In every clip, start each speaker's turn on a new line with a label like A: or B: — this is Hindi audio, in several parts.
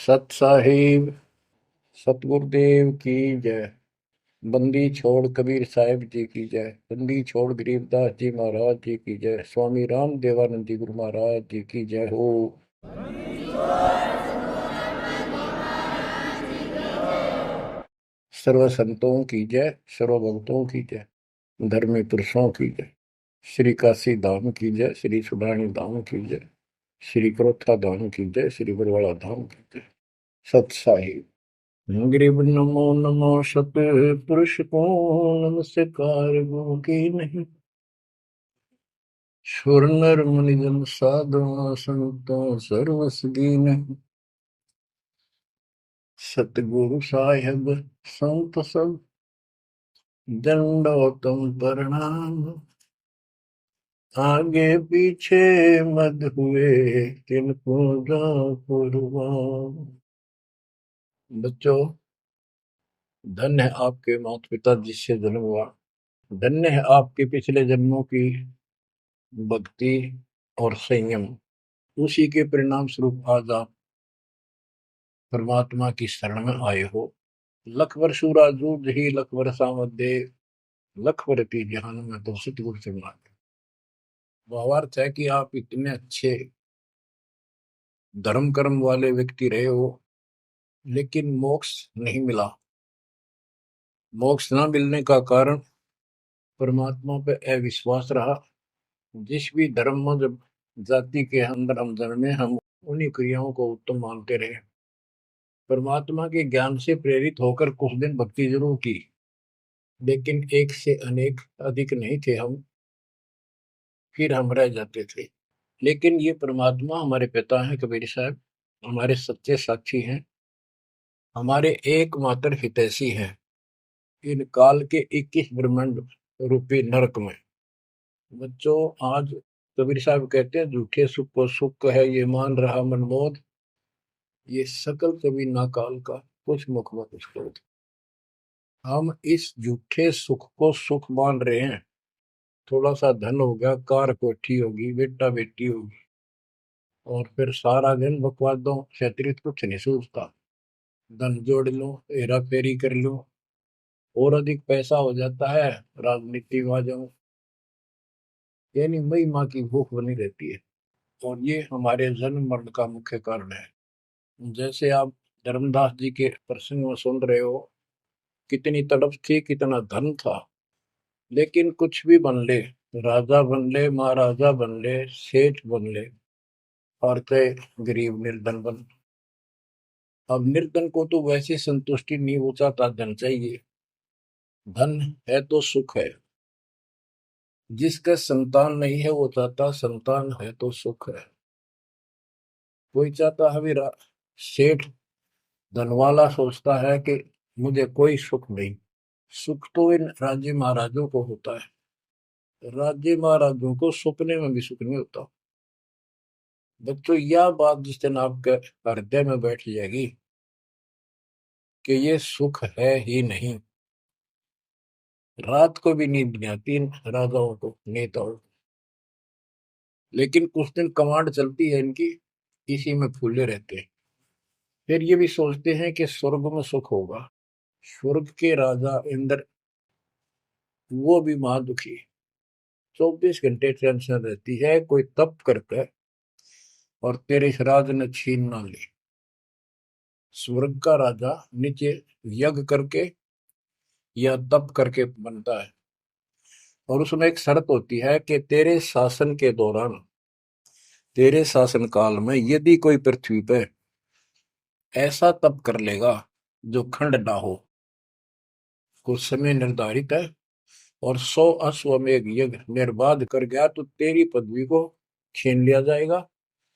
A: सत साहिब सतगुरुदेव की जय। बंदी छोड़ कबीर साहिब जी की जय। बंदी छोड़ गरीबदास जी महाराज जी की जय। स्वामी राम देवानंद जी गुरु महाराज जी की जय हो। सर्व संतों की जय, सर्व भक्तों की जय, धर्मी पुरुषों की जय। श्री काशी धाम की जय, श्री सुडानी धाम की जय, श्री क्रोथा धाम की जय, श्री बरवाड़ा धाम की जय। सत साहिब गरीब नमो नमो सत पुरुष को नमस्कार गो की नहीं। सुर नर मुनि जन साधु संतों सर्वस दीन। सतगुरु साहिब संत सब दंडोतम प्रणाम। आगे पीछे मत हुए तिनको कुर्बान। बच्चों, धन्य है आपके माता पिता जिससे जन्म हुआ। धन्य है आपके पिछले जन्मों की भक्ति और संयम। उसी के परिणाम स्वरूप आज आप परमात्मा की शरण में आए हो। लख वर्ष जूझ ही लख वर्षा मध्य लख वर्ती जहान में तो सतगुरु से मांगे। भावार्थ है कि आप इतने अच्छे धर्म कर्म वाले व्यक्ति रहे हो, लेकिन मोक्ष नहीं मिला। मोक्ष न मिलने का कारण परमात्मा पे अविश्वास रहा। जिस भी धर्म जब जाति के अंदर हम जन्मे, हम उन्हीं क्रियाओं को उत्तम मानते रहे। परमात्मा के ज्ञान से प्रेरित होकर कुछ दिन भक्ति जरूर की, लेकिन एक से अनेक अधिक नहीं थे हम, फिर हम रह जाते थे। लेकिन ये परमात्मा हमारे पिता हैं कबीर साहब, हमारे सच्चे साक्षी हैं, हमारे एकमात्र हितैषी हैं इन काल के 21 ब्रह्मांड रूपी नरक में। बच्चों, आज कबीर साहब कहते हैं झूठे सुख को सुख है ये मान रहा मनमोद, ये सकल कभी ना काल का कुछ मुख में कुछ क्रोध। हम इस झूठे सुख को सुख मान रहे हैं। थोड़ा सा धन हो गया, कार कोठी होगी, बेटा बेटी होगी, और फिर सारा दिन बकवादों से अतिरिक्त कुछ नहीं सूझता। धन जोड़ लो, हेरा फेरी कर लो, और अधिक पैसा हो जाता है, राजनीति में आ जाओ, यानी मई माँ की भूख बनी रहती है। और ये हमारे जन्म मरण का मुख्य कारण है। जैसे आप धर्मदास जी के प्रसंग में सुन रहे हो, कितनी तड़प थी, कितना धन था, लेकिन कुछ भी बन ले, राजा बन ले, महाराजा बन ले, सेठ बन ले, और कई गरीब निर्धन बन। अब निर्धन को तो वैसे संतुष्टि नहीं, वो चाहता धन चाहिए। धन है तो सुख है। जिसका संतान नहीं है वो चाहता संतान है तो सुख है। कोई चाहता है मेरा सेठ धनवाला सोचता है कि मुझे कोई सुख नहीं। सुख तो इन राज्य महाराजों को होता है। राज्य महाराजों को सपने में भी सुख नहीं होता। बच्चों, यह बात जिस दिन आपके हृदय में बैठ जाएगी कि ये सुख है ही नहीं, रात को भी नींद नहीं आती इन राजाओं को, नेताओं को। लेकिन कुछ दिन कमांड चलती है इनकी, इसी में फूले रहते हैं। फिर ये भी सोचते हैं कि स्वर्ग में सुख होगा। स्वर्ग के राजा इंद्र, वो भी महादुखी, 24 घंटे टेंशन रहती है, कोई तप करता है और तेरे इस राज ने छीन ना ले। स्वर्ग का राजा नीचे यज्ञ करके या तप करके बनता है, और उसमें एक शर्त होती है कि तेरे शासन के दौरान, तेरे शासन काल में यदि कोई पृथ्वी पे ऐसा तप कर लेगा जो खंड ना हो, कुछ समय निर्धारित है, और 100 अश्वमेध यज्ञ निर्बाध कर गया, तो तेरी पदवी को छीन लिया जाएगा,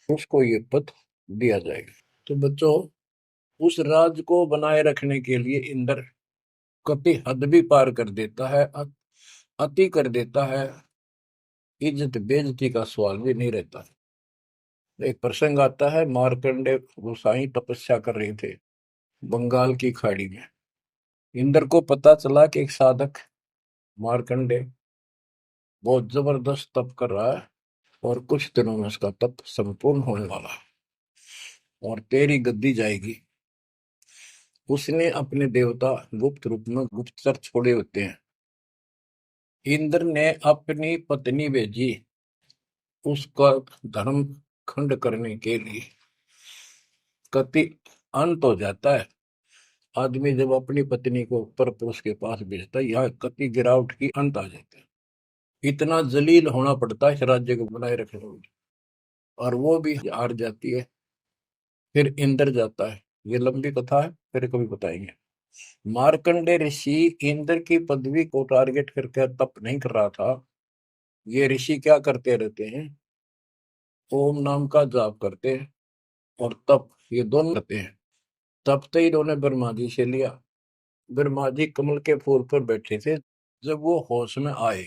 A: उसको ये पद दिया जाएगा। तो बच्चों, उस राज को बनाए रखने के लिए इंद्र कति हद भी पार कर देता है, अति कर देता है। इज्जत बेइज्जती का सवाल भी नहीं रहता। एक प्रसंग आता है, मार्कंडे गोसाई तपस्या कर रहे थे बंगाल की खाड़ी में। इंद्र को पता चला कि एक साधक मार्कंडे बहुत जबरदस्त तप कर रहा है और कुछ दिनों में उसका तप संपूर्ण होने वाला है। और तेरी गद्दी जाएगी। उसने अपने देवता गुप्त रूप में गुप्तचर छोड़े होते हैं। इंद्र ने अपनी पत्नी भेजी उसका धर्म खंड करने के लिए। कति अंत हो जाता है आदमी जब अपनी पत्नी को परपुरुष के पास भेजता है, यह कति गिरावट की अंत आ जाता है। इतना जलील होना पड़ता है इस राज्य को बनाए रखने में, और वो भी हार जाती है। फिर इंद्र जाता है। ये लंबी कथा है, फिर कभी बताएंगे। मार्कंडे ऋषि इंद्र की पदवी को टारगेट करके तप नहीं कर रहा था। ये ऋषि क्या करते रहते हैं, ओम नाम का जाप करते हैं और तप, ये दोनों करते हैं। तप तो इन्होंने ब्रह्मा जी से लिया। ब्रह्मा जी कमल के फूल पर बैठे थे। जब वो होश में आए,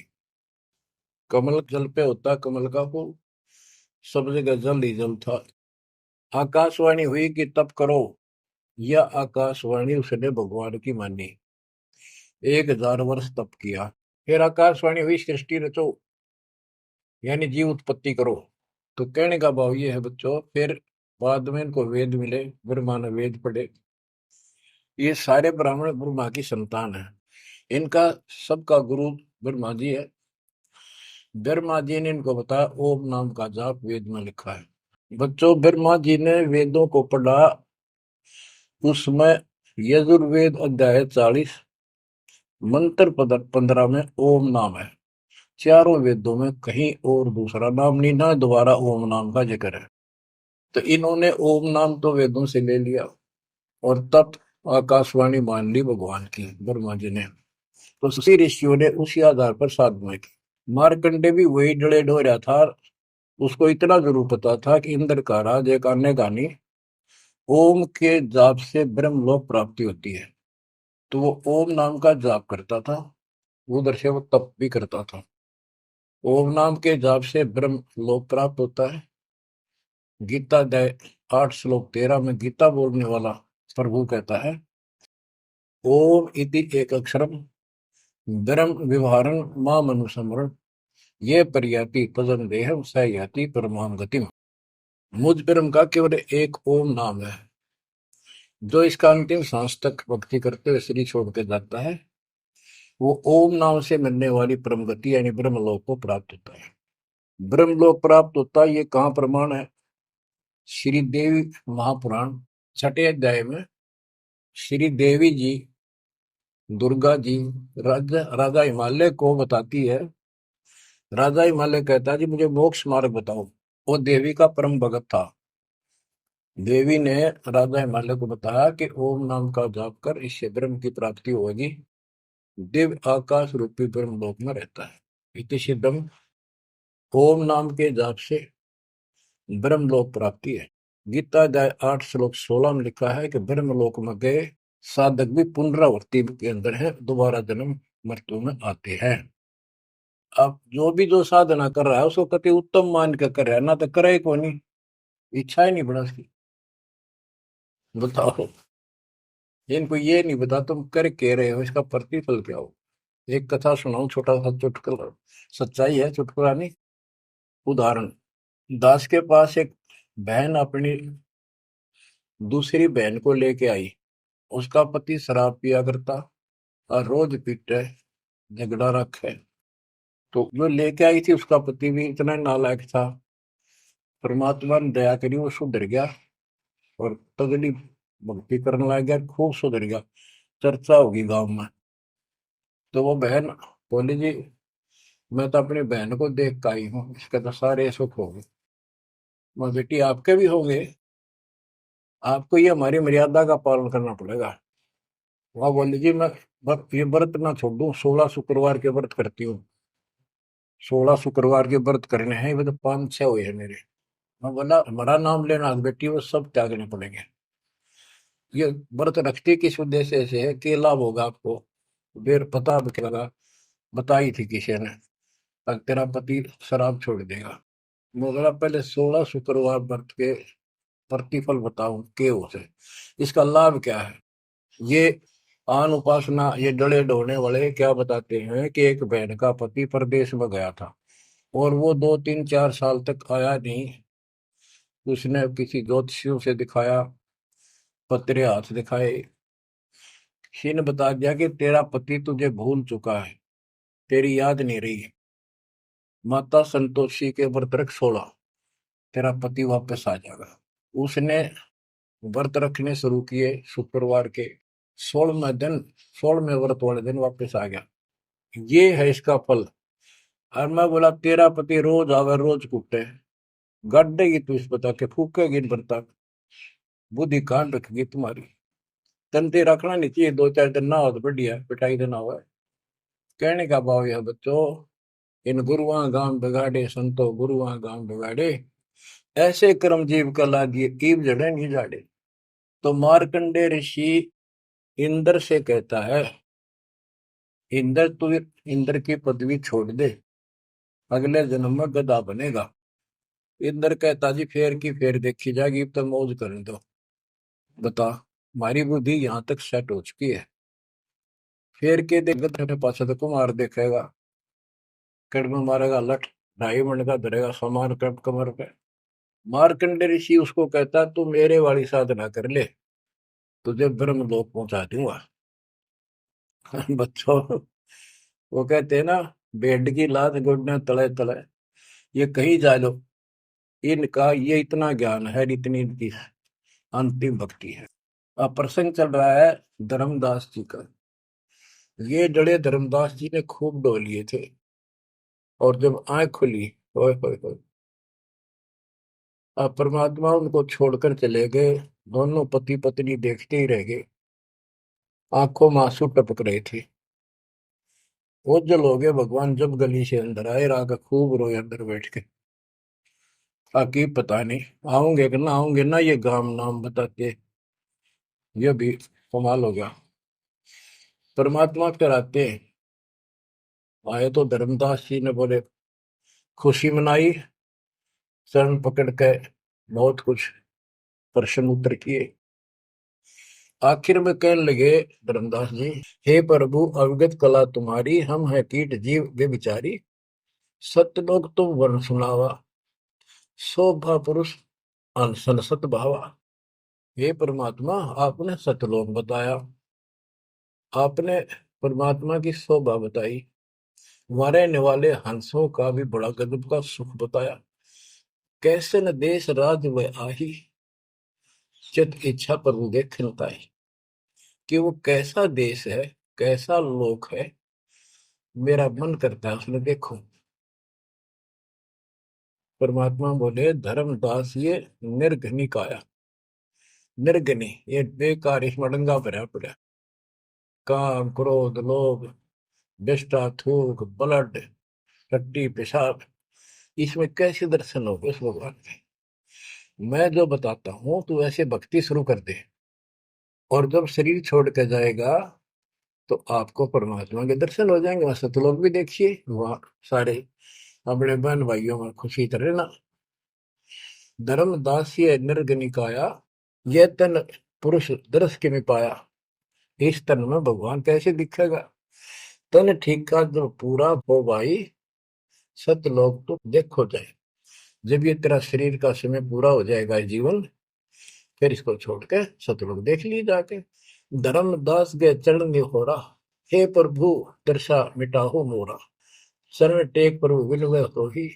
A: कमल जल पे होता कमल का फूल, सब जगह जल ही जल था। आकाशवाणी हुई कि तप करो। यह आकाशवाणी उसने भगवान की मानी। 1000 वर्ष तप किया। फिर आकाशवाणी हुई सृष्टि रचो, यानी जीव उत्पत्ति करो। तो कहने का भाव ये है बच्चों, फिर बाद में इनको वेद मिले, ब्रह्मा ने वेद पढ़े। ये सारे ब्राह्मण ब्रह्मा की संतान है। इनका सबका गुरु ब्रह्मा जी है। ब्रह्मा जी ने इनको बताया ओम नाम का जाप वेद में लिखा है। बच्चों, ब्रह्मा जी ने वेदों को पढ़ा। उसमें यजुर्वेद अध्याय 40 मंत्र 15 में ओम नाम है। चारों वेदों में कहीं और दूसरा नाम नहीं, ना दोबारा ओम नाम का जिक्र है। तो इन्होंने ओम नाम तो वेदों से ले लिया और तब आकाशवाणी मान ली भगवान की ब्रह्मा जी ने। तो उसी ऋषियों ने उसी आधार पर साधना की। मार्कंडे भी वही डले डोरा था। उसको इतना जरूर पता था कि इंद्र का राज एक अन्य गानी ओम के जाप से ब्रह्मलोक प्राप्ति होती है। तो वो ओम नाम का जाप करता था, उधर से वो तप भी करता था। ओम नाम के जाप से ब्रह्म लोक प्राप्त होता है। गीता अध्याय 8 श्लोक 13 में गीता बोलने वाला प्रभु कहता है ओम इति एक अक्षरम ब्रह्म व्यवहारं माम अनुसमरण ये पर्याति पदम देहम स याति परमाम गतिम। मुझ ब्रह्म का केवल एक ओम नाम है। जो इसका अंतिम सांस तक भक्ति करते हुए शरीर छोड़ के जाता है, वो ओम नाम से मिलने वाली परम गति यानी ब्रह्मलोक को प्राप्त होता है। ब्रह्मलोक प्राप्त होता है, ये कहाँ प्रमाण है? श्री देवी महापुराण 6ठे अध्याय में श्री देवी जी दुर्गा जी राजा हिमालय को बताती है। राजा हिमालय कहता है जी मुझे मोक्ष मार्ग बताओ। वो देवी का परम भगत था। देवी ने राजा हिमालय को बताया कि ओम नाम का जाप कर, इससे ब्रह्म की प्राप्ति होगी। दिव्य आकाश रूपी ब्रह्म लोक में रहता है। इति सिद्धम, ओम नाम के जाप से ब्रह्म लोक प्राप्ति है। गीता अध्याय 8 श्लोक 16 में लिखा है कि ब्रह्म लोक में गए साधक भी पुनरावृत्ति के अंदर है, दोबारा जन्म मृत्यु में आते हैं। अब जो साधना कर रहा है उसको कति उत्तम मान के कर रहा है, ना तो करे को नहीं, इच्छा ही नहीं बड़ा उसकी। बताओ, इनको ये नहीं बता तुम कर के रहे हो, इसका प्रतिफल क्या हो। एक कथा सुनाऊं, छोटा सा चुटकुला, सच्चाई है, चुटकुला नहीं। उदाहरण, दास के पास एक बहन अपनी दूसरी बहन को लेके आई। उसका पति शराब पिया करता और रोज पीटे, झगड़ा रखे। तो जो लेके आई थी उसका पति भी इतना नालायक था। परमात्मा ने दया करी, वो सुधर गया और तगड़ी भक्ति करने लग गया, खूब सुधर गया। चर्चा होगी गांव में। तो वो बहन बोली जी मैं तो अपनी बहन को देख के आई हूँ, इसके तो सारे सुख हो गए। मैं बेटी आपके भी होंगे, आपको ये हमारी मर्यादा का पालन करना पड़ेगा। वह बोली जी मैं ये व्रत ना छोड़ दूं, 16 शुक्रवार के व्रत करती हूँ। 16 शुक्रवार के व्रत करने हैं, वो तो 5-6 हुए हैं मेरे। मैं बोला हमारा नाम लेना बेटी, वो सब त्यागने पड़ेंगे। ये व्रत रखते किस उद्देश्य से है, कि लाभ होगा आपको। फिर पता लगा, बताई थी किसी ने, अब तेरा पति शराब छोड़ देगा। मैं बोला पहले 16 शुक्रवार व्रत के प्रतिफल बताऊं के उसे, इसका लाभ क्या है। ये आन उपासना, ये डले डोने वाले क्या बताते हैं कि एक बहन का पति परदेश में गया था और वो 2-3-4 साल तक आया नहीं। उसने किसी ज्योतिषियों से दिखाया, पतरे हाथ दिखाए, किसी ने बता दिया कि तेरा पति तुझे भूल चुका है, तेरी याद नहीं रही है, माता संतोषी के व्रत रख 16, तेरा पति वापस आ जाएगा। उसने व्रत रखने शुरू किए, शुक्रवार के 16वें दिन, 16वें व्रत वाले दिन वापस आ गया। ये है इसका फल। और मैं बोला तेरा पति रोज आवे रोज कुटे, गाड़ेगी तू इस बता के, फूकेगी इन बर्ता, बुद्धि कान रखेगी तुम्हारी। तंते रखना नहीं चाहिए, 2-4 दिन ना हो तो बढ़िया, पिटाई देना हुआ है। कहने का भाव यह बच्चों, इन गुरुआ गांव बिगाड़े संतो गुरुआ गांव बिगाड़े, ऐसे कर्म जीव का लागिए कीव जड़े नहीं जाड़े। तो मार्कंडे ऋषि इंद्र से कहता है, इंद्र तू इंद्र की पदवी छोड़ दे, अगले जन्म में गधा बनेगा। इंद्र कहता जी फेर की फेर देखी जाएगी, अब तो मौज करने दो। बता, हमारी बुद्धि यहाँ तक सेट हो चुकी है। फेर के देख गधे पाछे तो कुमार देखेगा, कड़म मारेगा लठ, 2.5 मिनट का धरेगा सामान कमर पे। मार्कंडे ऋषि उसको कहता तू मेरे वाली साधना कर ले, तुझे ब्रह्म लोक पहुंचा दूंगा। बच्चों, वो कहते हैं ना, बेड की लात गुडने तले तले, ये कहीं जा लो, इनका ये इतना ज्ञान है, इतनी इनकी अंतिम भक्ति है। अब प्रसंग चल रहा है धर्मदास जी का। ये जड़े धर्मदास जी ने खूब डो लिए थे, और जब आंख खुली, ओए होए होए, अब परमात्मा उनको छोड़कर चले गए। दोनों पति पत्नी देखते ही रह गए, आंखों में आंसू टपक रहे थे। ओझल हो गए भगवान जब गली से अंदर आए, राग खूब रोए अंदर बैठ के। ताकि पता नहीं आऊंगे कि ना आऊंगे ना, ये गांव नाम बताते, ये भी कमाल हो गया। परमात्मा कराते आए तो धर्मदास जी ने बोले खुशी मनाई, शरण पकड़ के बहुत कुछ प्रश्न उत्तर किए। आखिर में कहने लगे धर्मदास जी, हे प्रभु अवगत कला तुम्हारी, हम है कीट जीव वे बिचारी, सत्य लोग तुम वर्ण सुनावा, शोभा पुरुष अनसन सत भावा। हे परमात्मा आपने सतलोक बताया, आपने परमात्मा की शोभा बताई, रहने वाले हंसों का भी बड़ा गजब का सुख बताया। कैसे न देश राज वह आही, चित इच्छा प्रभु देखन ताई। कि वो कैसा देश है, कैसा लोक है, मेरा मन करता है उसमें देखो। परमात्मा बोले धर्मदास ये निर्घनी काया, निर्घनी ये बेकार, इसमें डंगा भरा पड़ा, काम क्रोध लोभ विष्टा थूक ब्लड टट्टी पेशाब, इसमें कैसे दर्शन होगे उस भगवान के। मैं जो बताता हूं तू ऐसे भक्ति शुरू कर दे, और जब शरीर छोड़ के जाएगा तो आपको परमात्मा के दर्शन हो जाएंगे। वहां सतलोक भी देखिए, वहां सारे अपने बहन भाइयों में खुशी करे ना। धर्मदास ये निर्गनिकाया, ये तन पुरुष दर्श के में पाया, इस तन में भगवान कैसे दिखेगा। तन ठीक का जो पूरा हो भाई, सतलोक तो देखो जाए। जब ये तेरा शरीर का समय पूरा हो जाएगा जीवन, फिर इसको छोड़ के सतलोक देख ली जाके। धर्मदास के चरण हो रहा, हे प्रभु दर्शा मिटाहो मोरा, शरण टेक प्रभु विनय हो ही,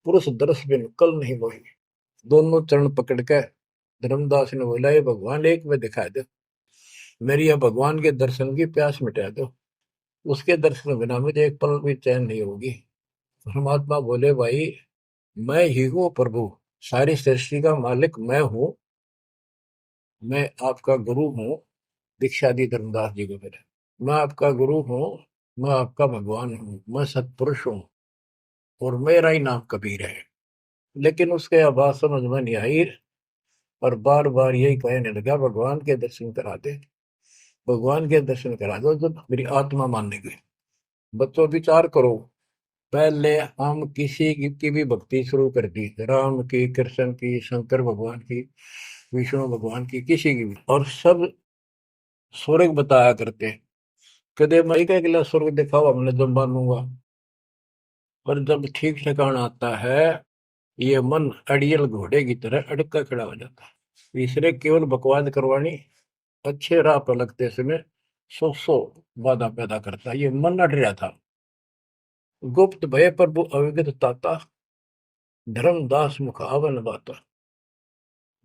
A: पुरुष दर्श बिन कल नहीं मोही। दोनों चरण पकड़ के धर्मदास ने बोला, ये भगवान एक में दिखा दो, मेरी यह भगवान के दर्शन की प्यास मिटा दो, उसके दर्शन बिना मुझे एक पल भी चैन नहीं होगी। परमात्मा बोले भाई मैं ही हूँ प्रभु, सारी सृष्टि का मालिक मैं हूँ, मैं आपका गुरु हूँ। दीक्षा दी धर्मदास जी को मेरे, मैं आपका गुरु हूँ, मैं आपका भगवान हूँ, मैं सतपुरुष हूँ, और मेरा ही नाम कबीर है। लेकिन उसके आवाज समझ में नहीं आई, और बार बार यही कहने लगा भगवान के दर्शन करा दे, भगवान के दर्शन करा दो, जब मेरी आत्मा मानने गई। बच्चों विचार करो, पहले हम किसी की भी भक्ति शुरू कर दी, राम की, कृष्ण की, शंकर भगवान की, विष्णु भगवान की, किसी की भी, और सब स्वर्ग बताया करते। कदे मई का अगला स्वर्ग दिखाओ, हमने जब मानूंगा। पर जब ठीक ठिकाना आता है, ये मन अड़ियल घोड़े की तरह अड़का खड़ा हो जाता। तीसरे केवल बकवाद करवानी, अच्छे राह पर लगते समय सौ बाधा पैदा करता। ये मन अड़ रहा था। गुप्त भय प्रभु अविगत ताता, धर्मदास मुख आवन बाता।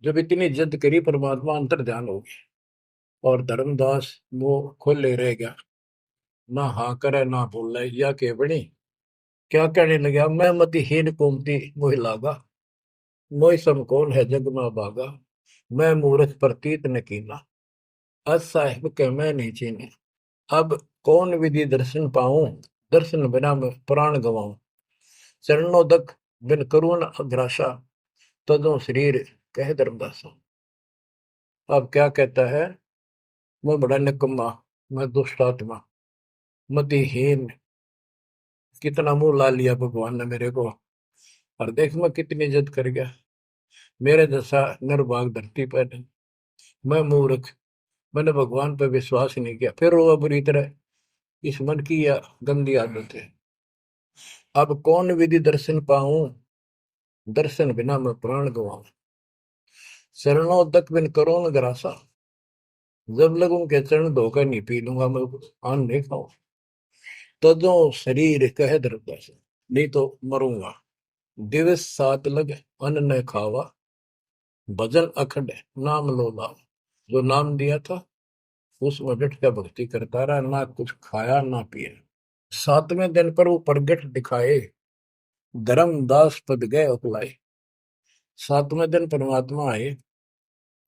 A: जब इतनी जिद करी परमात्मा अंतर ध्यान हो गया और धर्मदास वो खोले रह गया, ना हाँ करे ना बोले या के बनी। क्या कहने लगा, मैं मतिहीन कुमती मोहि लागा, मोहि सम कौन है जग में बागा, मैं मूर्ख प्रतीत न कीना, अस साहिब के मैं नहीं चीने। अब कौन विधि दर्शन पाऊं, दर्शन बिना मैं प्राण गवाऊं। चरणोदक बिन करुण अग्रासा, तदो शरीर कह धर्मदासा। अब क्या कहता है, मैं बड़ा निकम्मा, मैं दुष्ट आत्मा, मतिहीन, कितना मुंह ला लिया भगवान ने मेरे को, और देख मैं कितनी जिद कर गया। मेरे जैसा निर्भाग धरती पर नहीं। मैं मूर्ख, मैंने भगवान पर विश्वास ही नहीं किया। फिर वो बुरी तरह, इस मन की या गंदी आदत है। अब कौन विधि दर्शन पाऊं, दर्शन बिना मैं प्राण गवाऊं। चरणों तक बिन करो न ग्रासा, जब लगूं के चरण धोकर नहीं पी लूंगा मैं, आन नहीं खाऊं। तजो शरीर कह धरता, नहीं तो मरूंगा। दिवस सात लग अन्न न खावा, भजन अखंड नाम लो लावा। जो नाम दिया था उसमें डट के भक्ति करता रहा, ना कुछ खाया ना पिया। सातवें दिन पर वो प्रगट दिखाए, धर्मदास पद गए उकलाए। सातवें दिन परमात्मा आए,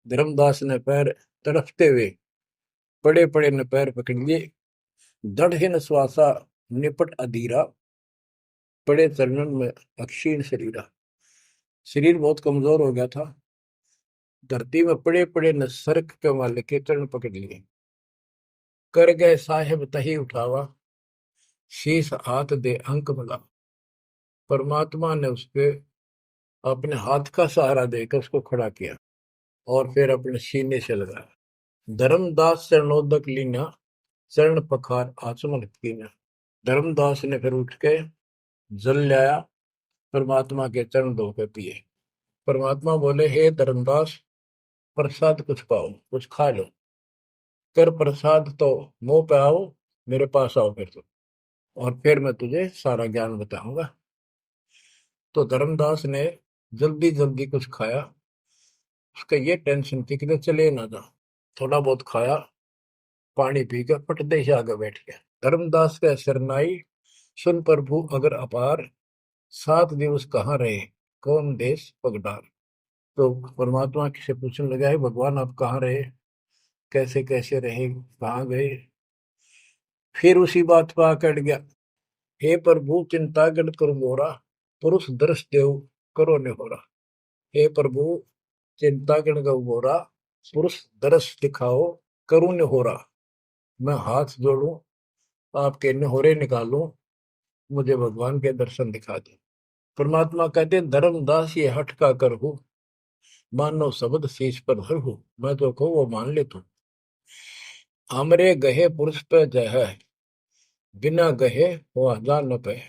A: धर्मदास ने पैर तड़फते हुए पड़े पड़े ने पैर पकड़ लिए। दृढ़ श्वासा निपट अधीरा, पड़े चरणन में अक्षीण शरीरा। शरीर बहुत कमजोर हो गया था। धरती में पड़े पड़े न सरक के वाले के चरण पकड़ लिए। कर गए साहेब तही उठावा, शीश हाथ दे अंक मिला। परमात्मा ने उसके अपने हाथ का सहारा देकर उसको खड़ा किया और फिर अपने सीने से लगाया। धर्मदास चरणोदक लीना, चरण पखार आचमन कीना। धर्मदास ने फिर उठ के जल लाया, परमात्मा के चरण धो के पिए। परमात्मा बोले, हे धर्मदास, प्रसाद कुछ पाओ, कुछ खा लो। कर प्रसाद तो मुंह पे आओ, मेरे पास आओ फिर तो, और फिर मैं तुझे सारा ज्ञान बताऊंगा। तो धर्मदास ने जल्दी जल्दी कुछ खाया। उसका ये टेंशन थी कि चले ना जा। थोड़ा बहुत खाया, पानी पी कर पटदे से आगे बैठ गया। धर्मदास का शरनाई सुन प्रभु अगर अपार, 7 दिवस कहाँ रहे, कौन देश पगडार। तो परमात्मा से पूछने लगा, है भगवान आप कहाँ रहे, कैसे कैसे रहे, कहाँ गए। फिर उसी बात पर आकर गया, हे प्रभु चिंता गण करो मोरा, पुरुष दर्श देव करो निहोरा। हे प्रभु चिंता गण गौ मोरा, पुरुष दर्श दिखाओ करूं निहोरा। मैं हाथ जोड़ूं, आपके निहोरे निकालूं, मुझे भगवान के दर्शन दिखा दे। परमात्मा कहते, धर्मदास ये हट का कर हो, मानो शब्द शीश पर धर हो। मैं तो कहूँ वो मान ले तू। हमरे गहे पुरुष पे जय है, बिना गहे वो हजार न पे।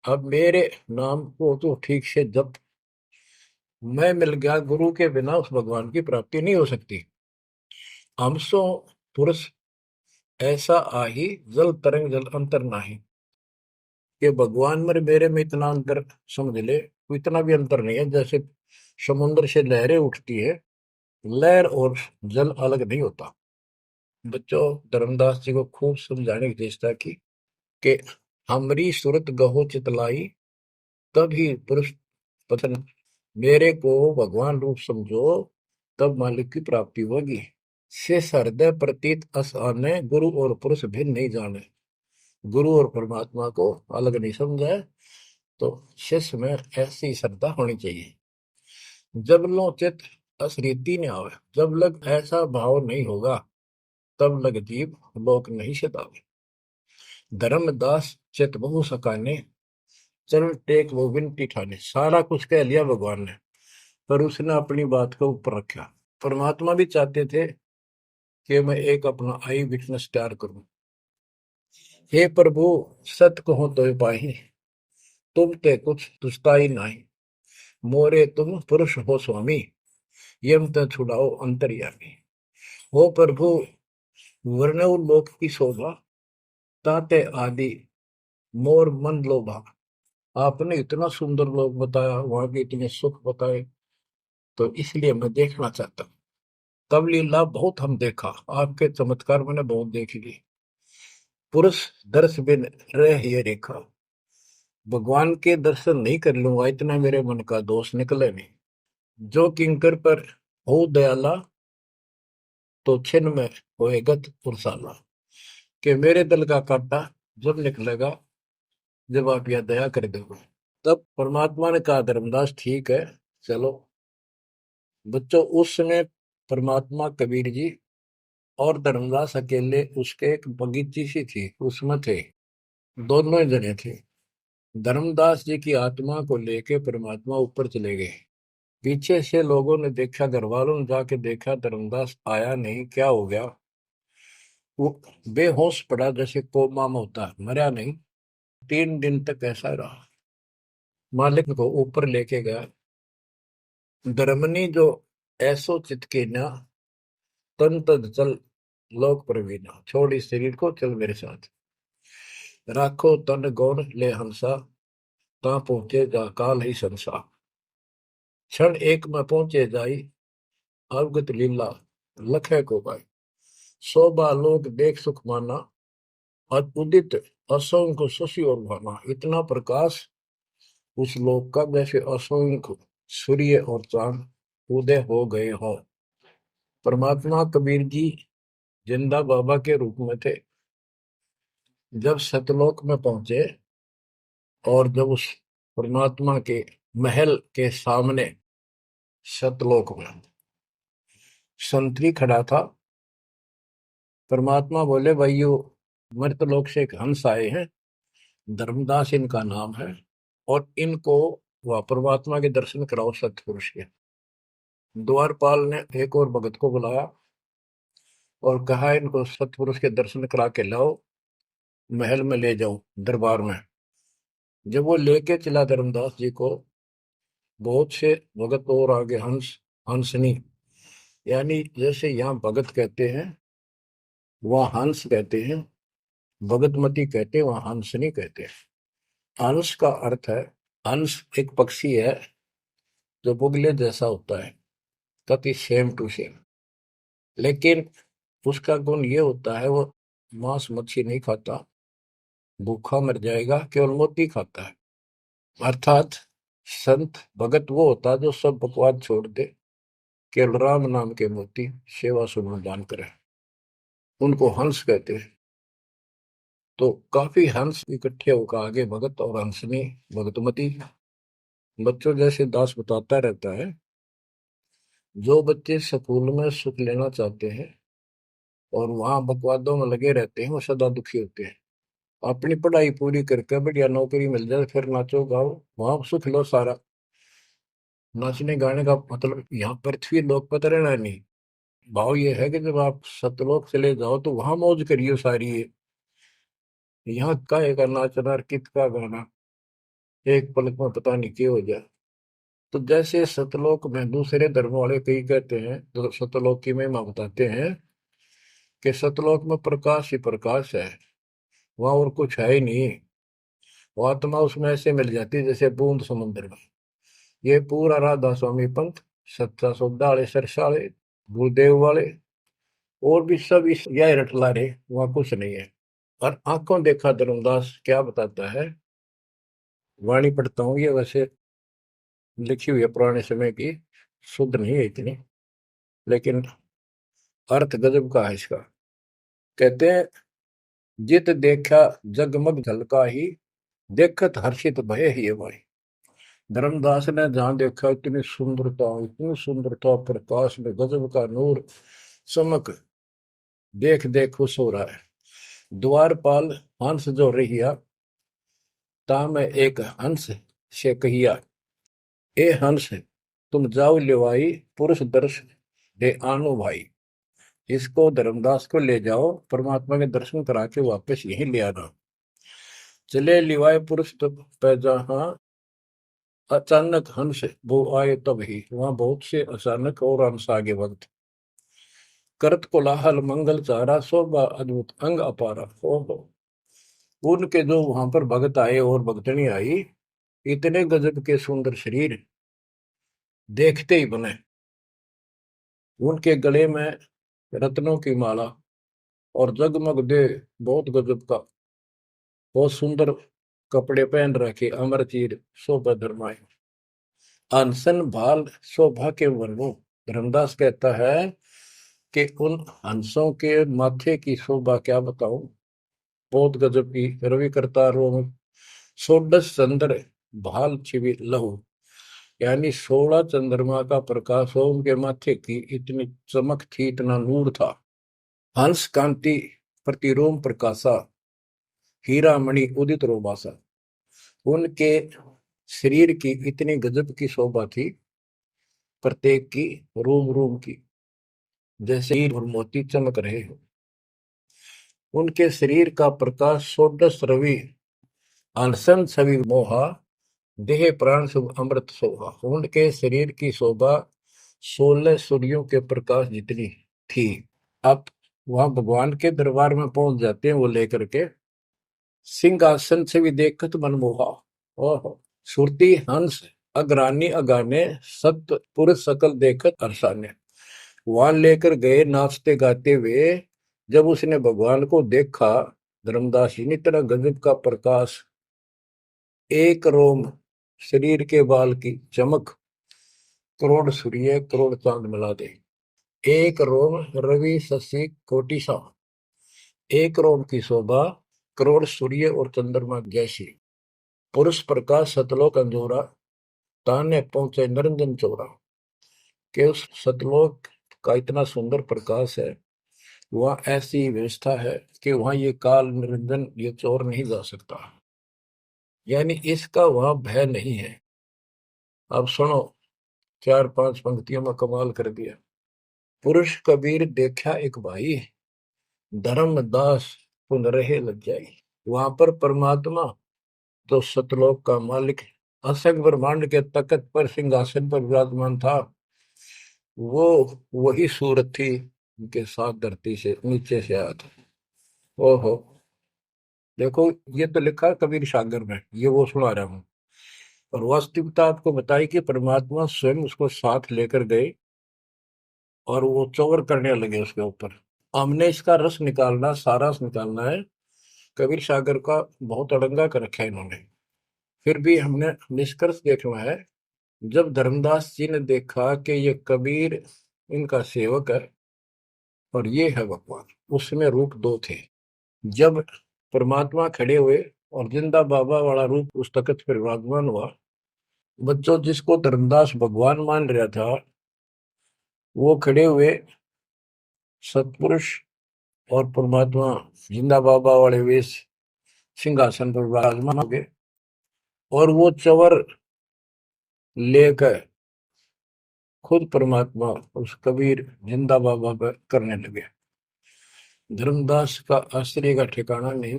A: अब मेरे नाम को तो ठीक से जप, मैं मिल गया गुरु के बिना उस भगवान की प्राप्ति नहीं हो सकती। हमसो पुरुष ऐसा आही, जल तरंग जल अंतर नाही। कि भगवान में मेरे में इतना अंतर समझ ले, तो इतना भी अंतर नहीं है। जैसे समुद्र से लहरें उठती है, लहर और जल अलग नहीं होता। बच्चों, धर्मदास जी को खूब समझाने की चेष्टा की कि हमरी सूरत गहो चितलाई, तभी पुरुष पतन। मेरे को भगवान रूप समझो, तब मालिक की प्राप्ति होगी। से हृदय प्रतीत अस आने, गुरु और पुरुष भिन्न नहीं जाने। गुरु और परमात्मा को अलग नहीं समझा है। तो शिष्य में ऐसी श्रद्धा होनी चाहिए। जब लो चित असरीति ने आवे, जब लग ऐसा भाव नहीं होगा, तब लग जीव लोक नहीं सतावे। धर्मदास चित बहु सकाने, चरण टेक वो विनती ठाने। सारा कुछ कह लिया भगवान ने, पर उसने अपनी बात को ऊपर रखा। परमात्मा भी चाहते थे कि मैं एक अपना आई विटनेस तैयार करूं। हे प्रभु सत कहो तो पाही, तुम ते कुछ तुष्टाई नहीं। मोरे तुम पुरुष हो स्वामी, यम त छुड़ाओ अंतर्यामी। हो प्रभु, वर्णव लोक की शोभा, ताते आदि मोर मन लोभा। आपने इतना सुंदर लोक बताया, वहां के इतने सुख बताए, तो इसलिए मैं देखना चाहता हूँ। तब लीला बहुत हम देखा, आपके चमत्कार मैंने बहुत देख लिए। पुरुष दर्श बिन रह ये रेखा, भगवान के दर्शन नहीं कर लूंगा इतना मेरे मन का दोष निकले नहीं। जो किंकर पर हो दयाला, तो छिन में होएगा पुरसाला। कि मेरे दिल का कांटा जब निकलेगा, जब आप यह दया कर दोगे। तब परमात्मा ने कहा, धर्मदास ठीक है, चलो। बच्चों, उस समय परमात्मा कबीर जी और धर्मदास अकेले उसके एक बगीची सी थी, उसमें थे, दोनों ही जने थे। धर्मदास जी की आत्मा को लेके परमात्मा ऊपर चले गए। पीछे से लोगों ने देखा, घर वालों ने जाके देखा, धर्मदास आया नहीं, क्या हो गया। वो बेहोश पड़ा, जैसे कोमा में होता है, मरा नहीं। 3 दिन तक ऐसा रहा। मालिक को ऊपर लेके गया। धर्मनी जो ऐसो चित के ना, तन तद चल लोक प्रवीणा। छोड़ इस शरीर को, चल मेरे साथ। राखो तन गौर ले हंसा, ता पहुंचे जा काल ही संसा। क्षण एक में पहुंचे जाई, अवगत लीला लखे को पाई। शोभा लोक देख सुख माना, और उदित असंख्य शशि और भाना। इतना प्रकाश उस लोक का, जैसे असंख्य सूर्य और चांद उदय हो गए हो। परमात्मा कबीर जी जिंदा बाबा के रूप में थे। जब सतलोक में पहुंचे, और जब उस परमात्मा के महल के सामने सतलोक में संतरी खड़ा था, परमात्मा बोले, भाइयों, मृतलोक से एक हंस आए हैं, धर्मदास इनका नाम है, और इनको वह परमात्मा के दर्शन कराओ सतपुरुष के। द्वारपाल ने एक और भगत को बुलाया और कहा, इनको सतपुरुष के दर्शन करा के लाओ, महल में ले जाओ, दरबार में। जब वो लेके चला धर्मदास जी को, बहुत से भगत और आगे हंस, हंसनी, यानी जैसे यहाँ भगत कहते हैं वहाँ हंस कहते हैं, भगतमती कहते हैं, वहाँ हंसनी कहते हैं। हंस का अर्थ है, हंस एक पक्षी है जो बुगले जैसा होता है, कति सेम टू सेम। लेकिन उसका गुण ये होता है, वो मांस मच्छी नहीं खाता, भूखा मर जाएगा, केवल मोती खाता है। अर्थात संत भगत वो होता है जो सब बकवाद छोड़ दे, केवल राम नाम के मोती सेवा सुमन दान करे, उनको हंस कहते हैं। तो काफी हंस इकट्ठे होकर आगे भगत और हंसनी भगतमती। बच्चों, जैसे दास बताता रहता है, जो बच्चे स्कूल में सुख लेना चाहते हैं और वहां बकवादों में लगे रहते हैं, वो सदा दुखी होते हैं। अपनी पढ़ाई पूरी करके बढ़िया नौकरी मिल जाए, फिर नाचो गाओ, वहां सुख लो सारा। नाचने गाने का मतलब यहाँ पृथ्वी लोक पर रहना नहीं। भाव ये है कि जब आप सतलोक चले जाओ तो वहां मौज करियो सारी। यहाँ काहे का नाचना और कित का गाना, एक पलक में पता नहीं क्या हो जाए। तो जैसे सतलोक में दूसरे धर्म वाले कई कहते हैं, जो सतलोक की महिमा बताते हैं, कि सतलोक में प्रकाश ही प्रकाश है, वहां और कुछ है ही नहीं। वो आत्मा उसमें ऐसे मिल जाती है जैसे बूंद समुद्र में। ये पूरा राधा स्वामी पंथ, सत्ता सौदा वाले, सरसा वाले, गुरुदेव वाले, और भी सब इस यह रटला रहे, वहां कुछ नहीं है। और आंखों देखा धर्मदास क्या बताता है, वाणी पढ़ता हूँ, ये वैसे लिखी हुई है पुराने समय की, शुद्ध नहीं है इतनी, लेकिन अर्थ गजब का है इसका। कहते हैं, जित देखा जगमग झलका ही, देखत हर्षित भय ही भाई। धर्मदास ने जहां देखा, इतनी सुंदरता, प्रकाश में गजब का नूर, चमक, देख देख खुश हो रहा है। द्वारपाल हंस जो रहिया, ता में एक हंस से कहिया, ए हंस, तुम जाओ लिवाई, पुरुष दर्श दे आनो भाई। इसको धर्मदास को ले जाओ, परमात्मा के दर्शन करा के वापस यहीं ले आना। चले लिवाए पुरुष तब पैजा, अचानक हंस वो आए तब ही, वहां बहुत से अचानक और हंस आगे वक्त। करत कोलाहल मंगल चारा, शोभा अद्भुत अंग अपारा। ओहो, उनके जो वहां पर भगत आए और भगतनी आई, इतने गजब के सुंदर शरीर देखते ही बने। उनके गले में रत्नों की माला और जगमग दे, बहुत गजब का, बहुत सुंदर कपड़े पहन रखे, अमर चीर शोभा धर्माए। अनसन भाल शोभा के वर्णो। धर्मदास कहता है कि उन हंसों के माथे की शोभा क्या बताऊं, बहुत गजब की। रवि करतारों में षोडश चंद्र भाल छिवि लहु, यानी 16 चंद्रमा का प्रकाश हो उनके माथे की, इतनी चमक थी, इतना नूर था। हंस कांति प्रतिरोम प्रकाशा, हीरा मणि उदित रोबासा। उनके शरीर की इतनी गजब की शोभा थी, प्रत्येक की, रोम रोम की, जैसे हीर और मोती चमक रहे हो। उनके शरीर का प्रकाश षोडश रवि, अनशन छवि मोहा, देह प्राण शुभ अमृत शोभा। उनके शरीर की शोभा 16 सूर्यों के प्रकाश जितनी थी। अब वहां भगवान के दरबार में पहुंच जाते हैं वो लेकर के, सिंहासन से भी देखत मनमोहा। ओहो, सुरती हंस अग्रानी अगाने, सत्य पुरुष सकल देखत अरसाने। वहां लेकर गए नाचते गाते हुए। जब उसने भगवान को देखा, धर्मदास जी ने, इतना गजब का प्रकाश, एक रोम शरीर के बाल की चमक, करोड़ सूर्य करोड़ चांद मिला दे। एक रोम रवि शशि कोटि सा, एक रोम की शोभा करोड़ सूर्य और चंद्रमा जैसी। पुरुष प्रकाश सतलोक अंजोरा, ताने पहुंचे निरंजन चोरा। के उस सतलोक का इतना सुंदर प्रकाश है, वहां ऐसी व्यवस्था है कि वहां ये काल निरंजन, ये चोर नहीं जा सकता, यानी इसका वहां भय नहीं है। अब सुनो, 4-5 पंक्तियों में कमाल कर दिया। पुरुष कबीर देखा एक भाई, धर्मदास पुन रहे लज्जाई। वहां पर परमात्मा, तो सतलोक का मालिक, असंग ब्रह्मांड के तख्त पर सिंहासन पर विराजमान था, वो वही सूरत थी उनके साथ धरती से नीचे से आया था। ओहो, देखो, ये तो लिखा है कबीर सागर में, ये वो सुना रहा हूँ। और वास्तविकता आपको बताई कि परमात्मा स्वयं उसको साथ लेकर गए और वो चौवर करने लगे उसके ऊपर। हमने इसका रस निकालना, सारा रस निकालना है। कबीर सागर का बहुत अड़ंगा कर रखा है इन्होंने, फिर भी हमने निष्कर्ष देखना है। जब धर्मदास जी ने देखा कि ये कबीर इनका सेवक है और ये है भगवान, उसमें रूप दो थे। जब परमात्मा खड़े हुए और जिंदा बाबा वाला रूप उस तख्त पर विराजमान हुआ, बच्चों जिसको धर्मदास भगवान मान रहा था, वो खड़े हुए सतपुरुष, और परमात्मा जिंदा बाबा वाले वेश सिंहासन पर विराजमान हो गए, और वो चवर लेकर खुद परमात्मा उस कबीर जिंदा बाबा पर करने लगे। धर्मदास का आश्चर्य का ठिकाना नहीं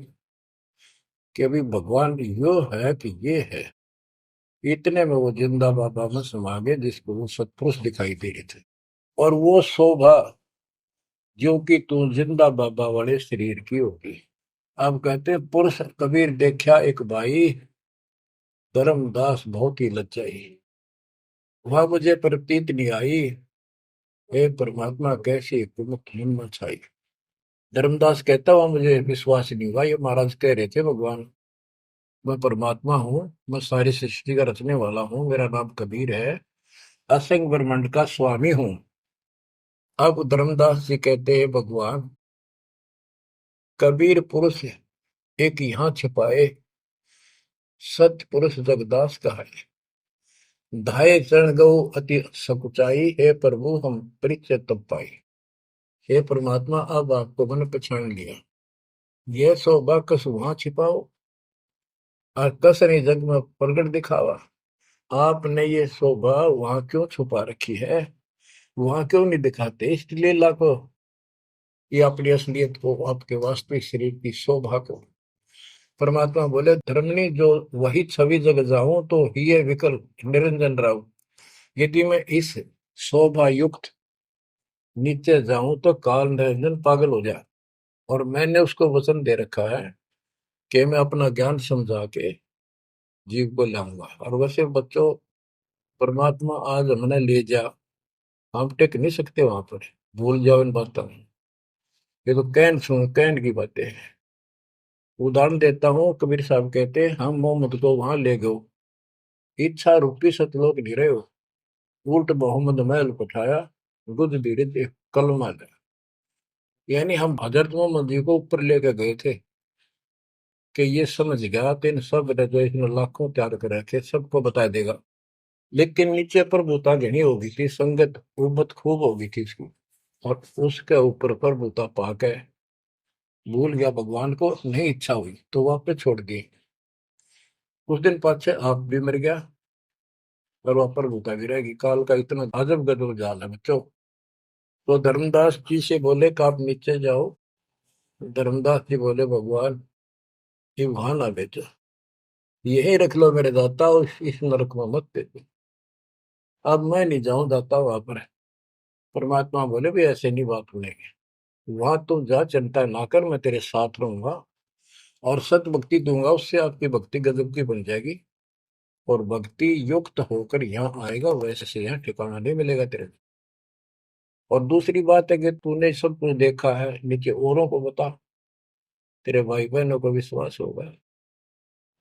A: कि अभी भगवान यो है कि ये है। इतने में वो जिंदा बाबा में समा गए, जिसको वो सतपुरुष दिखाई दे रहे थे। और वो शोभा जो कि तू जिंदा बाबा वाले शरीर की होगी। अब कहते हैं, पुरुष कबीर देखा एक भाई, धर्मदास बहुत ही लज्जाई। वह मुझे प्रतीत नहीं आई, हे परमात्मा कैसी कुमुख हिम्मत छाई। धर्मदास कहता हुआ मुझे विश्वास नहीं हुआ, ये महाराज कह रहे थे भगवान, मैं परमात्मा हूँ, मैं सारी सृष्टि का रचने वाला हूँ, मेरा नाम कबीर है, असंग ब्रह्मांड का स्वामी हूँ। अब धर्मदास जी कहते हैं, भगवान कबीर पुरुष एक यहाँ छिपाए, सत्य पुरुष जगदास का है। धाये चरण गौ अति सकुचाई, हे प्रभु हम परिचय तब पाई। हे परमात्मा, अब आपको मैंने पहचान लिया। यह शोभा कस वहां छिपाओ और कस नहीं जग में प्रगट दिखावा। आपने ये शोभा वहां क्यों छुपा रखी है, वहां क्यों नहीं दिखाते? इसलिए लाखों, ये अपनी असलियत को, आपके वास्तविक शरीर की शोभा को परमात्मा बोले धर्मनी जो वही छवि जग जाऊं तो ही विकल निरंजन राव। यदि मैं इस शोभा युक्त नीचे जाऊं तो काल निरंजन पागल हो जाए। और मैंने उसको वचन दे रखा है कि मैं अपना ज्ञान समझा के जीव को लाऊंगा। और वैसे बच्चों, परमात्मा आज हमने ले जा, हम टेक नहीं सकते वहां पर। भूल जाओ इन बातों में। ये तो कहन सुन कहन की बातें हैं। उदाहरण देता हूँ, कबीर साहब कहते हैं हम मोहम्मद को वहां ले गए, इच्छा रूपी सतलोक नहीं रहे हो, उल्ट मोहम्मद महल पठाया, गुद धीरे देख कलमा दे। यानी हम हजरत मोहम्मद जी को ऊपर लेके गए थे कि ये समझ गया तो इन सब ने जो इसने लाखों त्याग कर रखे सबको बता देगा। लेकिन नीचे प्रभुता घनी होगी थी, संगत उम्मत खूब होगी थी इसकी। और उसके ऊपर प्रभुता पाके भूल गया भगवान को, नहीं इच्छा हुई तो वापस छोड़ दी। कुछ दिन पाछे आप भी मर गया और वहां प्रभुता भी रहेगी। काल का इतना अजब गजब जाल है बच्चों। तो धर्मदास जी से बोले कि आप नीचे जाओ। धर्मदास जी बोले भगवान ये वहां ना भेजो, यही रख लो मेरे दाता, और इस नरक में मत भेजो। अब मैं नहीं जाऊं दाता वहां पर। परमात्मा बोले भी ऐसे नहीं बात सुनेगी, वहां तुम जा, चिंता ना कर, मैं तेरे साथ रहूंगा और सत भक्ति दूंगा, उससे आपकी भक्ति गजब की बन जाएगी। और भक्ति युक्त होकर यहाँ आएगा, वैसे से यहाँ ठिकाना नहीं मिलेगा तेरे। और दूसरी बात है कि तूने सब कुछ देखा है, नीचे औरों को बता, तेरे भाई बहनों को विश्वास होगा।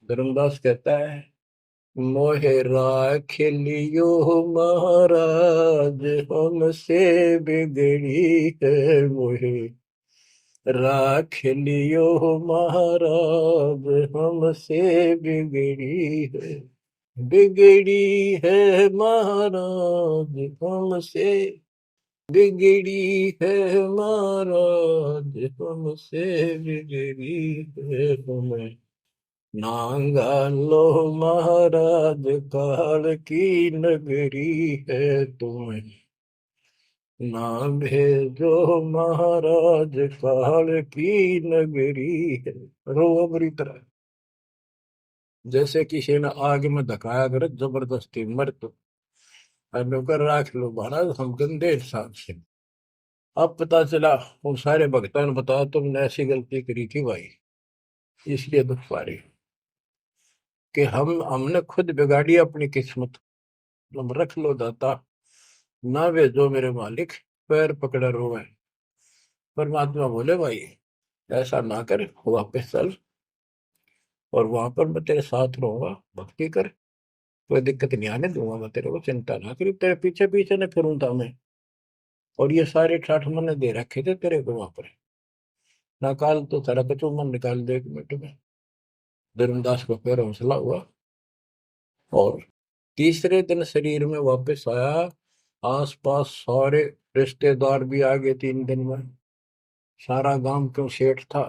A: धर्मदास कहता है मोहे राख लियो महाराज, हमसे बिगड़ी है मोहे राख लियो महाराज, हमसे बिगड़ी है। बिगड़ी है महाराज हमसे, बिगड़ी है महाराज हमसे, बिगड़ी है हमें। नांगा लो महाराज काल की नगरी है तुम्हें, ना भेजो महाराज काल की नगरी है। रो बुरी तरह, जैसे किसी ने आग में धकाया कर जबरदस्ती मर तो नौकर राख लो महाराज, हम गंदे इंसान से। अब पता चला उन सारे भक्तों ने बताया तुमने ऐसी गलती करी थी भाई, इसलिए दुख पा रही कि हमने खुद बिगाड़ी अपनी किस्मत। तुम रख लो दाता, ना वे जो मेरे मालिक, पैर पकड़े रोवे। परमात्मा बोले भाई ऐसा ना कर, वापस चल और वहां पर मैं तेरे साथ रहूंगा, भक्ति कर, कोई दिक्कत नहीं आने दूंगा मैं तेरे को, चिंता ना करी, तेरे पीछे पीछे न फिरूंगा मैं। और ये सारे ठाठ मैंने दे रखे थे तेरे को वहां पर, ना काल तो तेरा कचू मन निकाल दे 1 मिनट में। धर्मदास को फिर हौसला हुआ और तीसरे दिन शरीर में वापस आया। आसपास सारे रिश्तेदार भी आ गए 3 दिन में। सारा गांव क्यों सेठ था,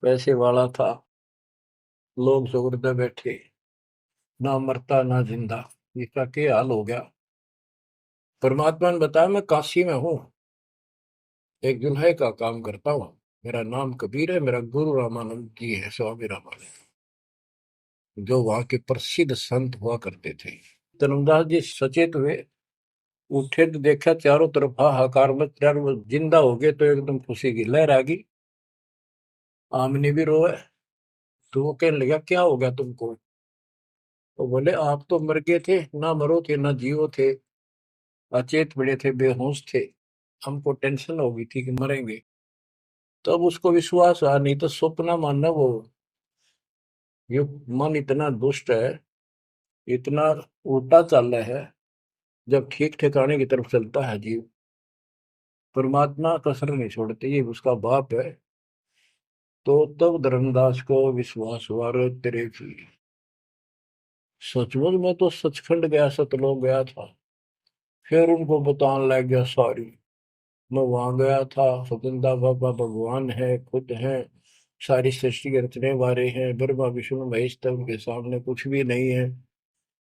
A: पैसे वाला था, लोग सुगरदे बैठे, ना मरता ना जिंदा, इसका क्या हाल हो गया। परमात्मा ने बताया मैं काशी में हूँ, एक जुल्हे का काम करता हूँ, मेरा नाम कबीर है, मेरा गुरु रामानंद जी है, स्वामी रामानंद, जो वहां के प्रसिद्ध संत हुआ करते थे। धर्मदास जी सचेत हुए, उठे तो देखा चारों तरफ हाहाकार में, चारों जिंदा हो गए तो एकदम खुशी की लहर आ गई। आमनी भी रोए, तो वो कहने लगा क्या हो गया तुमको। तो बोले आप तो मर गए थे, ना मरो थे ना जियो थे, अचेत पड़े थे, बेहोश थे, हमको टेंशन हो गई थी कि मरेंगे। तब उसको विश्वास आ, नहीं तो सपना मानना वो। ये मन इतना दुष्ट है, इतना उल्टा चल रहा है, जब ठीक ठिकाने की तरफ चलता है जीव, परमात्मा कसर नहीं छोड़ते, ये उसका बाप है। तो तब धर्मदास को विश्वास हुआ रे तेरे की, सचमुच में तो सचखंड गया, सतलोक गया था। फिर उनको बताने लग गया सारी, मैं वहां गया था, सतंदा बाबा भगवान है, खुद है, सारी सृष्टि के रचने वाले हैं, ब्रह्मा विष्णु महेश, तब उनके सामने कुछ भी नहीं है।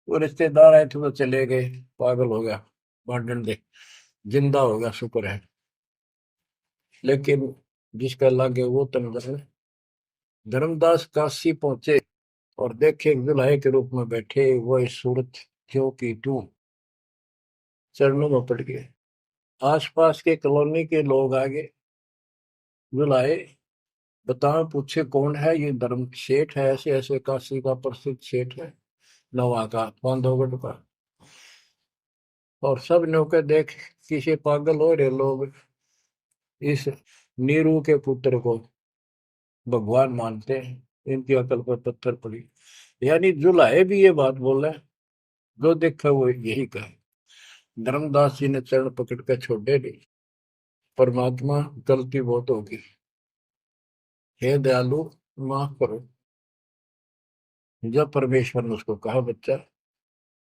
A: वो रिश्तेदार आए थे तो चले गए, पागल हो गया, भांडन दे, जिंदा हो गया, शुक्र है। लेकिन जिसका लागे वो तंग है। धर्मदास काशी पहुंचे और देखे दुल्हे के रूप में बैठे वह सूरत ज्यों की त्यों चरणों में पड़ गए। आसपास के कॉलोनी के लोग आगे बुलाए, बताओ पूछे कौन है ये? धर्म सेठ है, ऐसे ऐसे काशी का प्रसिद्ध सेठ है, नवा का बांधवगढ़ का। और सब नौके देख किसी पागल हो रहे लोग इस नीरू के पुत्र को भगवान मानते हैं, इनकी अकल पर पत्थर पड़ी। यानी जुलाहे भी ये बात बोले, जो देखा वो यही कहे। धर्मदास जी ने चरण पकड़ कर छोड़े नहीं, परमात्मा गलती बहुत होगी, हे दयालु माफ करो। जब परमेश्वर ने उसको कहा, बच्चा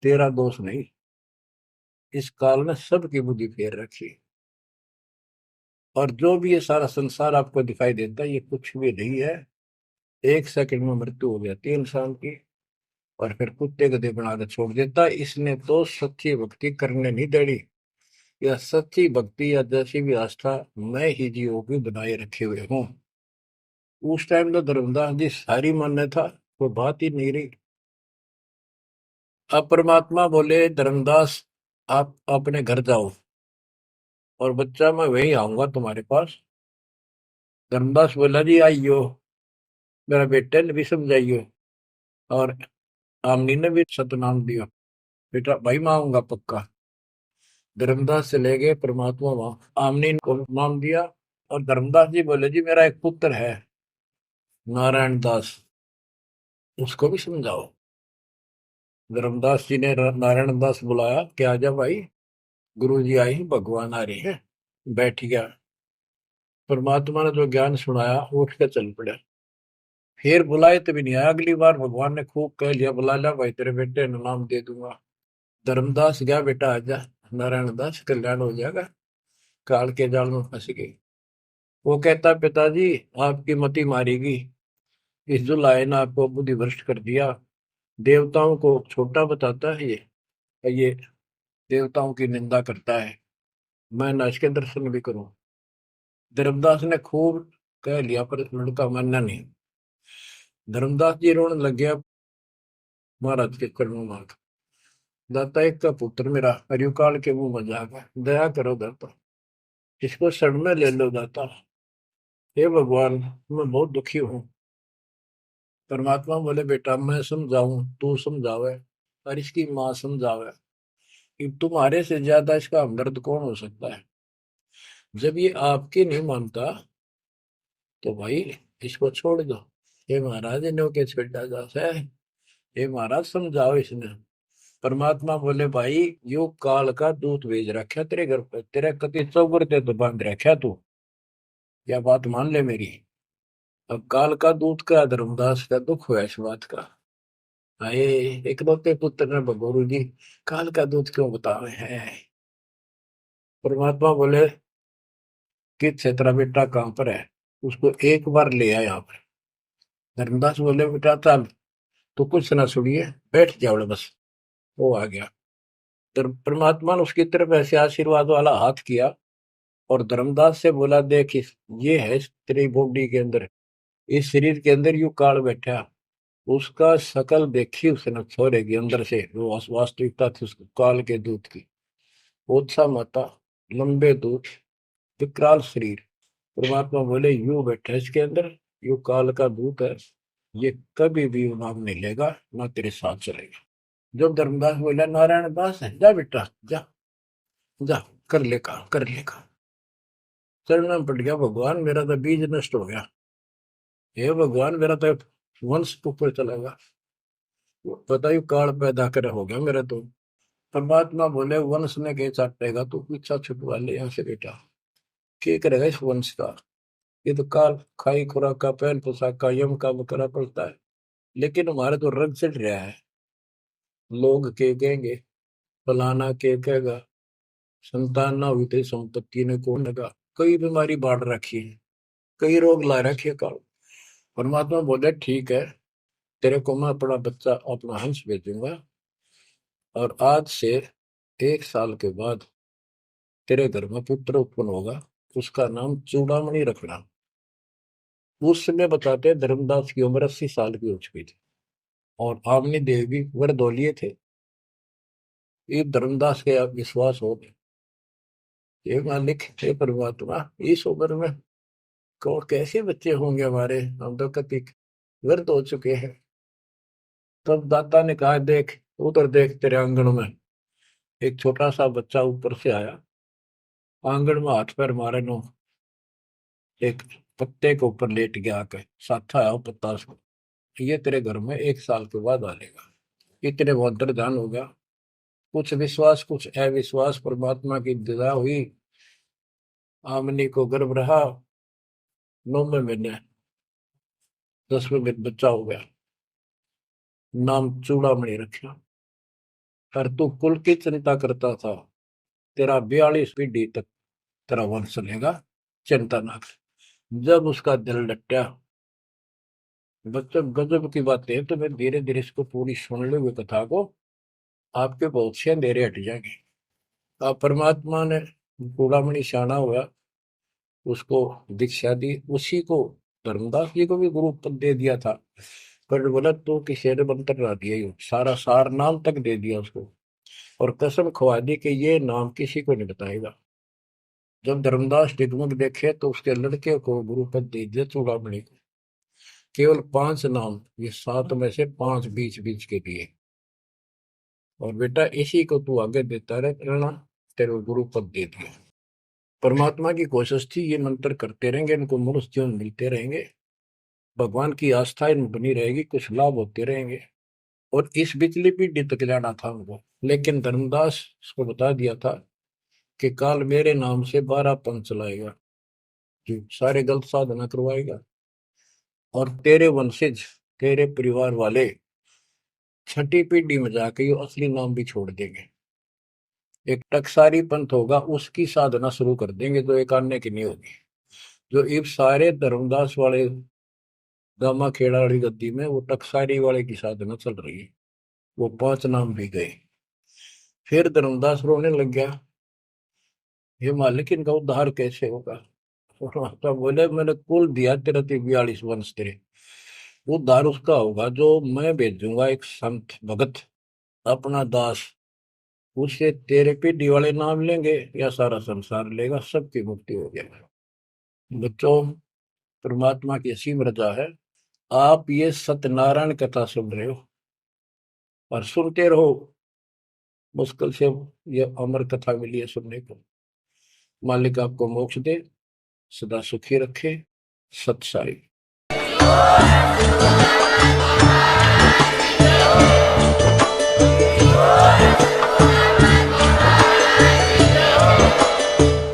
A: तेरा दोष नहीं, इस काल ने सबकी बुद्धि फेर रखी, और जो भी ये सारा संसार आपको दिखाई देता है ये कुछ भी नहीं है। एक सेकंड में मृत्यु हो जाती है इंसान की, और फिर कुत्ते गधे बनाकर छोड़ देता है। इसने तो सच्ची भक्ति करने नहीं देनी, या सच्ची भक्ति या जैसी भी आस्था मैं ही जीवों की बनाए रखे हुए हूँ। उस टाइम तो धर्मदास जी सारी मान्य था, वो बात ही नहीं रही। अब परमात्मा बोले, धर्मदास आप अपने घर जाओ, और बच्चा मैं वही आऊंगा तुम्हारे पास। धर्मदास बोला, जी आइयो, मेरा बेटे ने भी समझाइयो, और आमनी ने भी सतनाम दिया, बेटा भाई मैं आऊंगा पक्का। धर्मदास चले गए, परमात्मा वहां आमनी को नाम दिया। और धर्मदास जी बोले, जी मेरा एक पुत्र है नारायण दास, उसको भी समझाओ। धर्मदास जी ने नारायण दास बुलाया कि आजा भाई, गुरु जी आए हैं, भगवान आ रहे हैं। बैठ गया। परमात्मा ने जो ज्ञान सुनाया उठ के चल पड़ा। फिर बुलाए तभी नहीं आया। अगली बार भगवान ने खूब कह लिया, बुला लिया भाई, तेरे बेटे ने नाम दे दूंगा। धर्मदास गया, बेटा आजा, नारायण दास कल्याण हो जाएगा। काल के जाल में फंस गई। वो कहता, पिताजी आपकी मति मारेगी, इस जो लाए ने आपको बुद्धि भ्रष्ट कर दिया। देवताओं को छोटा बताता है ये देवताओं की निंदा करता है, मैं न इसके दर्शन भी करूं। धर्मदास ने खूब कह लिया, पर लड़का मानना नहीं। धर्मदास जी रोने लग गया महाराज के चरणों में। दाता एक का पुत्र मेरा हरियो काल के मुंह में जागा, दया करो दाता, इसको शरण में ले लो दाता। हे भगवान मैं बहुत दुखी हूँ। परमात्मा बोले, बेटा मैं समझाऊं तू समझावे, और इसकी माँ समझावे, कि तुम्हारे से ज्यादा इसका हमदर्द कौन हो सकता है। जब ये आपकी नहीं मानता तो भाई इसको छोड़ दो। हे महाराज इन्हों के छेड़ा जा है, हे महाराज समझाओ इसने। परमात्मा बोले, भाई यो काल का दूत भेज रखा तेरे घर पे, तेरे कति चौगरते तो बांध रखा तू, या बात मान ले मेरी। अब काल का दूत का धर्मदास का दुख हुआ इस बात का। आए इकलौते पुत्र ने गुरु जी काल का दूत क्यों बता रहे हैं? परमात्मा बोले कि तेरा बेटा कहाँ पर है, उसको एक बार ले आया यहाँ पर। धर्मदास बोले, बेटा चल तू कुछ ना सुनिए, बैठ जाओ बस। वो आ गया। परमात्मा ने उसकी तरफ ऐसे आशीर्वाद वाला हाथ किया, और धर्मदास से बोला, देख ये है तेरी बॉडी के अंदर, इस शरीर के अंदर यू काल बैठा। उसका शकल देखी उसने छोरे के अंदर से, वो वास्तविकता थी उसको काल के दूत की। ओछा माता, लंबे दूत, विकराल शरीर। परमात्मा बोले, यू बैठा इसके अंदर, यू काल का दूत है, ये कभी भी नाम नहीं लेगा, ना तेरे साथ चलेगा। जब धर्मदास बोला, नारायण दास है, जा बेटा जा, जा कर ले काम, कर ले काम। चरण में पड़ गया, भगवान मेरा तो बीज नष्ट हो गया, हे भगवान मेरा तो वंश ऊपर चलेगा, बताइए काल पैदा कर हो गया मेरा तो। परमात्मा बोले, वंश ने के चाटेगा, तू पीछा छुटवा ले यहाँ से बेटा, क्या करेगा इस वंश का? ये तो काल खाई खुराक का, पहन पोशाक का, यम का बकरा पड़ता है। लेकिन हमारे तो रंग चढ़ रहा है, लोग के कहेंगे, फलाना के कहेगा, संतान ना हुई तो संपत्ति ने कौन लगा, कई बीमारी बांट रखी है, कई रोग ला रखे काल। परमात्मा बोले, ठीक है, तेरे को मैं अपना बच्चा, अपना हंस भेजूंगा, और आज से 1 साल के बाद तेरे घर में पुत्र उत्पन्न होगा, उसका नाम चूड़ामणि रखना। उस समय बताते हैं धर्मदास की उम्र 80 साल की हो चुकी थी और आमनी देव भी वरदौलिये थे। ये धर्मदास के आप विश्वास हो गए, ये मालिक हे परमात्मा, इस उम्र में कौन कैसे बच्चे होंगे हमारे, हम तो कति वृद्ध हो चुके हैं। तब दाता ने कहा, देख उधर देख, तेरे आंगन में एक छोटा सा बच्चा ऊपर से आया, आंगन में हाथ पैर मारे नो, एक पत्ते के ऊपर लेट गया आके, साथा आया पत्ता से, ये तेरे घर में 1 साल के बाद आएगा। इतने वो अंतर्धान हो गया, कुछ विश्वास कुछ अविश्वास, परमात्मा की दया हुई, आमनी को गर्भ रहा, 9वें महीने 10वें दिन बच्चा हो गया, नाम चूड़ामणि रखा। पर तू कुल की चिंता करता था, तेरा 42 पीढ़ी तक तेरा वंश चलेगा, चिंता ना कर। जब उसका दिल डटा, बच्चों गजब की बातें हैं, तो मैं धीरे धीरे इसको पूरी सुन लो, कथा को आपके बहुत से अंधेरे हट जाएंगे। अब परमात्मा ने चूड़ामणि शाना हुआ, उसको दीक्षा दी, उसी को धर्मदास जी को भी गुरु पद दे दिया था। पर बोला तो किसी ने मंत्र ना दिया, सारा सार नाम तक दे दिया उसको, और कसम खवा दी कि ये नाम किसी को नहीं बताएगा। जब धर्मदास डिगमग देखे तो उसके लड़के को गुरु पद दे दिया चूड़ामणि को, केवल 5 नाम, ये 7 में से 5 बीच बीच के दिए, और बेटा इसी को तू आगे देता रहना, तेरे गुरु पद दे दिया। परमात्मा की कोशिश थी, ये मंत्र करते रहेंगे, इनको मनुष्य जीवन मिलते रहेंगे, भगवान की आस्था इनमें बनी रहेगी, कुछ लाभ होते रहेंगे, और इस बिचली पीढ़ी तक जाना था उनको। लेकिन धर्मदास को बता दिया था कि काल मेरे नाम से 12 पंथ चलाएगा, जो सारे गलत साधना करवाएगा, और तेरे वंशज तेरे परिवार वाले 6ठी पीढ़ी में जाके ये असली नाम भी छोड़ देंगे। एक टकसारी पंथ होगा, उसकी साधना शुरू कर देंगे, तो एक आने की नहीं होगी। जो इब सारे धर्मदास वाले गामा खेड़ा वाली गद्दी में वो टकसारी वाले की साधना चल रही है, वो 5 नाम भी गए। फिर धर्मदास रोने लग गया, ये मालिक इनका उद्धार कैसे होगा। तो बोले मैंने कुल दिया तेरा 42 वंश, तेरे उद्धार उसका होगा जो मैं भेजूंगा, एक संत भगत अपना दास, उससे तेरे पीढ़ी वाले नाम लेंगे या सारा संसार लेगा, सबकी मुक्ति हो जाएगी। बच्चों, परमात्मा की असीम रजा है, आप ये सत्यनारायण कथा सुन रहे हो और सुनते रहो, मुश्किल से ये अमर कथा मिली है सुनने को। मालिक आपको मोक्ष दे, सदा सुखी रखे। सत साई।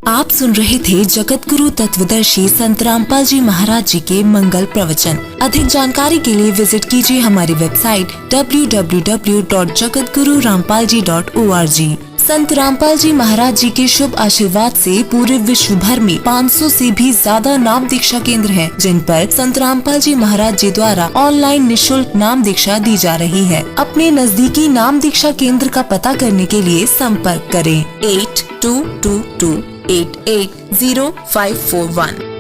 B: आप सुन रहे थे जगत गुरु तत्वदर्शी संत रामपाल जी महाराज जी के मंगल प्रवचन। अधिक जानकारी के लिए विजिट कीजिए हमारी वेबसाइट www.jagatgururampalji.org। संत रामपाल जी महाराज जी के शुभ आशीर्वाद से पूरे विश्व भर में 500 से भी ज्यादा नाम दीक्षा केंद्र हैं, जिन पर संत रामपाल जी महाराज जी द्वारा ऑनलाइन निशुल्क नाम दीक्षा दी जा रही है। अपने नजदीकी नाम दीक्षा केंद्र का पता करने के लिए संपर्क करें 8222880541।